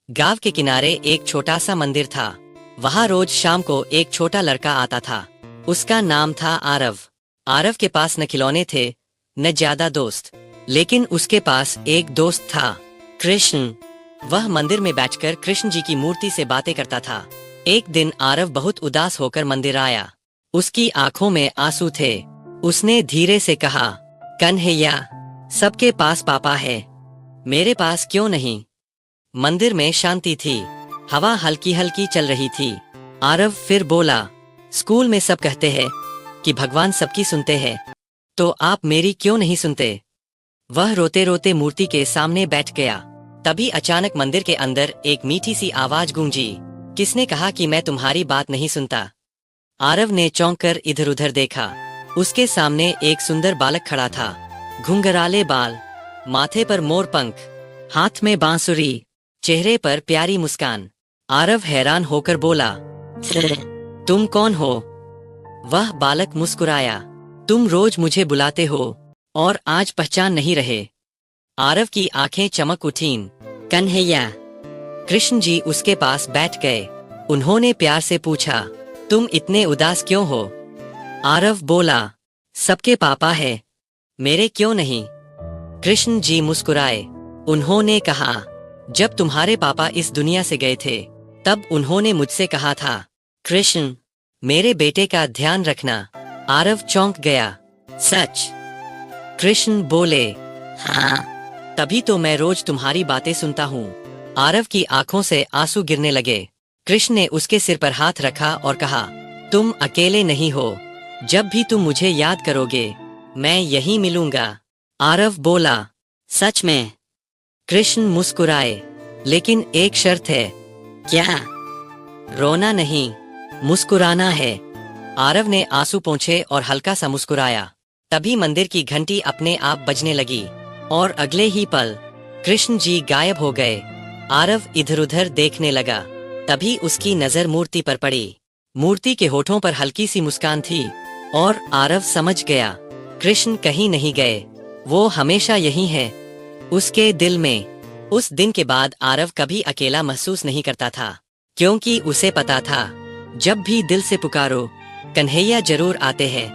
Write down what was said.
गांव के किनारे एक छोटा सा मंदिर था। वहाँ रोज शाम को एक छोटा लड़का आता था। उसका नाम था आरव। आरव के पास न खिलौने थे न ज्यादा दोस्त, लेकिन उसके पास एक दोस्त था, कृष्ण। वह मंदिर में बैठकर कृष्ण जी की मूर्ति से बातें करता था। एक दिन आरव बहुत उदास होकर मंदिर आया। उसकी आंखों में आंसू थे। उसने धीरे से कहा, कन्हैया, सबके पास पापा है, मेरे पास क्यों नहीं? मंदिर में शांति थी। हवा हल्की हल्की चल रही थी। आरव फिर बोला, स्कूल में सब कहते हैं कि भगवान सबकी सुनते हैं, तो आप मेरी क्यों नहीं सुनते? वह रोते रोते मूर्ति के सामने बैठ गया। तभी अचानक मंदिर के अंदर एक मीठी सी आवाज गूंजी, किसने कहा कि मैं तुम्हारी बात नहीं सुनता? आरव ने चौंक कर इधर उधर देखा। उसके सामने एक सुंदर बालक खड़ा था। घुंघराले बाल, माथे पर मोर पंख, हाथ में बांसुरी, चेहरे पर प्यारी मुस्कान। आरव हैरान होकर बोला, तुम कौन हो? वह बालक मुस्कुराया, तुम रोज मुझे बुलाते हो और आज पहचान नहीं रहे? आरव की आंखें चमक उठीं। कन्हैया। कृष्ण जी उसके पास बैठ गए। उन्होंने प्यार से पूछा, तुम इतने उदास क्यों हो? आरव बोला, सबके पापा है, मेरे क्यों नहीं? कृष्ण जी मुस्कुराए। उन्होंने कहा, जब तुम्हारे पापा इस दुनिया से गए थे तब उन्होंने मुझसे कहा था, कृष्ण, मेरे बेटे का ध्यान रखना। आरव चौंक गया, सच? कृष्ण बोले, हाँ, तभी तो मैं रोज तुम्हारी बातें सुनता हूँ। आरव की आंखों से आंसू गिरने लगे। कृष्ण ने उसके सिर पर हाथ रखा और कहा, तुम अकेले नहीं हो, जब भी तुम मुझे याद करोगे मैं यहीं मिलूंगा। आरव बोला, सच में? कृष्ण मुस्कुराए, लेकिन एक शर्त है। क्या? रोना नहीं, मुस्कुराना है। आरव ने आंसू पोंछे और हल्का सा मुस्कुराया। तभी मंदिर की घंटी अपने आप बजने लगी और अगले ही पल कृष्ण जी गायब हो गए। आरव इधर उधर देखने लगा। तभी उसकी नजर मूर्ति पर पड़ी। मूर्ति के होठों पर हल्की सी मुस्कान थी और आरव समझ गया, कृष्ण कहीं नहीं गए, वो हमेशा यहीं है, उसके दिल में। उस दिन के बाद आरव कभी अकेला महसूस नहीं करता था, क्योंकि उसे पता था, जब भी दिल से पुकारो, कन्हैया जरूर आते हैं।